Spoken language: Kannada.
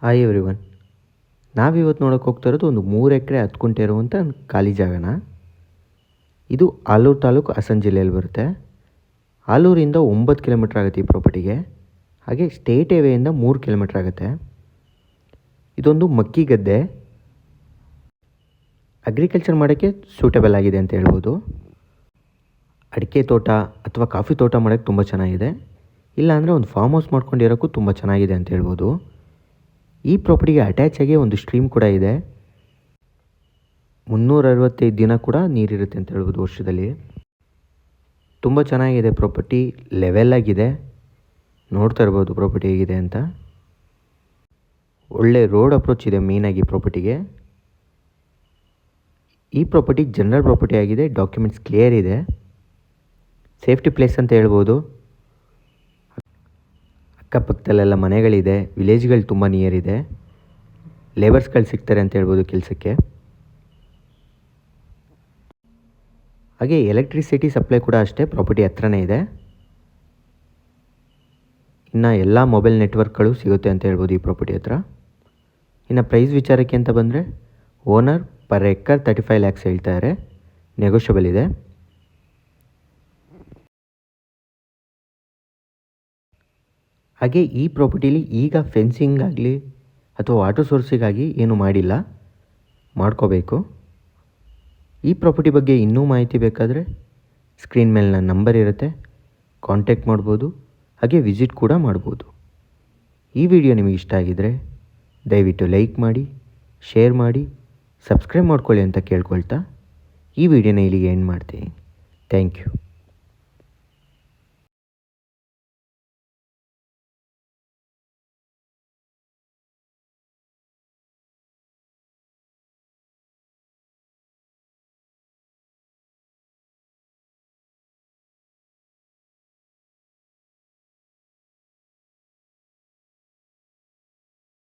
Hi everyone. ನಾವಿವತ್ತು ನೋಡೋಕೆ ಹೋಗ್ತಾ ಇರೋದು ಒಂದು 3 ಎಕರೆ 10 ಗುಂಟೆ ಇರುವಂಥ ಖಾಲಿ ಜಾಗನ. ಇದು ಆಲೂರು ತಾಲೂಕು ಹಾಸನ ಜಿಲ್ಲೆಯಲ್ಲಿ ಬರುತ್ತೆ. ಆಲೂರಿಂದ 9 ಕಿಲೋಮೀಟ್ರ್ ಆಗುತ್ತೆ ಈ ಪ್ರಾಪರ್ಟಿಗೆ. ಹಾಗೆ ಸ್ಟೇಟ್ ಹೈವೇಯಿಂದ 3 ಕಿಲೋಮೀಟ್ರ್ ಆಗುತ್ತೆ. ಇದೊಂದು ಮಕ್ಕಿ ಗದ್ದೆ. ಅಗ್ರಿಕಲ್ಚರ್ ಮಾಡೋಕ್ಕೆ ಸೂಟಬಲ್ ಆಗಿದೆ ಅಂತ ಹೇಳ್ಬೋದು. ಅಡಿಕೆ ತೋಟ ಅಥವಾ ಕಾಫಿ ತೋಟ ಮಾಡೋಕ್ಕೆ ತುಂಬ ಚೆನ್ನಾಗಿದೆ. ಇಲ್ಲಾಂದರೆ ಒಂದು ಫಾರ್ಮ್ ಹೌಸ್ ಮಾಡ್ಕೊಂಡಿರೋಕ್ಕೂ ತುಂಬ ಚೆನ್ನಾಗಿದೆ ಅಂತ ಹೇಳ್ಬೋದು. ಈ ಪ್ರಾಪರ್ಟಿಗೆ ಅಟ್ಯಾಚ್ ಆಗಿ ಒಂದು ಸ್ಟ್ರೀಮ್ ಕೂಡ ಇದೆ. 365 ದಿನ ಕೂಡ ನೀರಿರುತ್ತೆ ಅಂತ ಹೇಳ್ಬೋದು ವರ್ಷದಲ್ಲಿ. ತುಂಬ ಚೆನ್ನಾಗಿದೆ ಪ್ರಾಪರ್ಟಿ, ಲೆವೆಲ್ ಆಗಿದೆ. ನೋಡ್ತಾ ಇರ್ಬೋದು ಪ್ರಾಪರ್ಟಿ ಹೇಗಿದೆ ಅಂತ. ಒಳ್ಳೆ ರೋಡ್ ಅಪ್ರೋಚ್ ಇದೆ ಮೇಯ್ನಾಗಿ ಪ್ರಾಪರ್ಟಿಗೆ. ಈ ಪ್ರಾಪರ್ಟಿ ಜನರಲ್ ಪ್ರಾಪರ್ಟಿ ಆಗಿದೆ. ಡಾಕ್ಯುಮೆಂಟ್ಸ್ ಕ್ಲಿಯರ್ ಇದೆ. ಸೇಫ್ಟಿ ಪ್ಲೇಸ್ ಅಂತ ಹೇಳ್ಬೋದು. ಅಕ್ಕಪಕ್ಕದಲ್ಲೆಲ್ಲ ಮನೆಗಳಿದೆ. ವಿಲೇಜ್ಗಳು ತುಂಬ ನಿಯರ್ ಇದೆ. ಲೇಬರ್ಸ್ಗಳು ಸಿಗ್ತಾರೆ ಅಂತ ಹೇಳ್ಬೋದು ಕೆಲಸಕ್ಕೆ. ಹಾಗೆ ಎಲೆಕ್ಟ್ರಿಸಿಟಿ ಸಪ್ಲೈ ಕೂಡ ಅಷ್ಟೇ ಪ್ರಾಪರ್ಟಿ ಹತ್ರನೇ ಇದೆ. ಇನ್ನು ಎಲ್ಲ ಮೊಬೈಲ್ ನೆಟ್ವರ್ಕ್ಗಳು ಸಿಗುತ್ತೆ ಅಂತ ಹೇಳ್ಬೋದು ಈ ಪ್ರಾಪರ್ಟಿ ಹತ್ರ. ಇನ್ನು ಪ್ರೈಸ್ ವಿಚಾರಕ್ಕೆ ಅಂತ ಬಂದರೆ ಓನರ್ ಪರ್ ಎಕರ್ 35 lakhs ಹೇಳ್ತಾರೆ. ನೆಗೋಷಿಯಬಲ್ ಇದೆ. ಹಾಗೆ ಈ ಪ್ರಾಪರ್ಟಿಲಿ ಈಗ ಫೆನ್ಸಿಂಗ್ ಆಗಲಿ ಅಥವಾ ವಾಟರ್ ಸೋರ್ಸಿಗಾಗಿ ಏನೂ ಮಾಡಿಲ್ಲ, ಮಾಡ್ಕೋಬೇಕು. ಈ ಪ್ರಾಪರ್ಟಿ ಬಗ್ಗೆ ಇನ್ನೂ ಮಾಹಿತಿ ಬೇಕಾದರೆ ಸ್ಕ್ರೀನ್ ಮೇಲೆ ನನ್ನ ನಂಬರ್ ಇರುತ್ತೆ, ಕಾಂಟ್ಯಾಕ್ಟ್ ಮಾಡ್ಬೋದು. ಹಾಗೆ ವಿಸಿಟ್ ಕೂಡ ಮಾಡ್ಬೋದು. ಈ ವಿಡಿಯೋ ನಿಮಗೆ ಇಷ್ಟ ಆಗಿದರೆ ದಯವಿಟ್ಟು ಲೈಕ್ ಮಾಡಿ, ಶೇರ್ ಮಾಡಿ, ಸಬ್ಸ್ಕ್ರೈಬ್ ಮಾಡ್ಕೊಳ್ಳಿ ಅಂತ ಕೇಳ್ಕೊಳ್ತಾ ಈ ವಿಡಿಯೋನ ಇಲ್ಲಿಗೆ ಎಂಡ್ ಮಾಡ್ತೀನಿ. Thank you.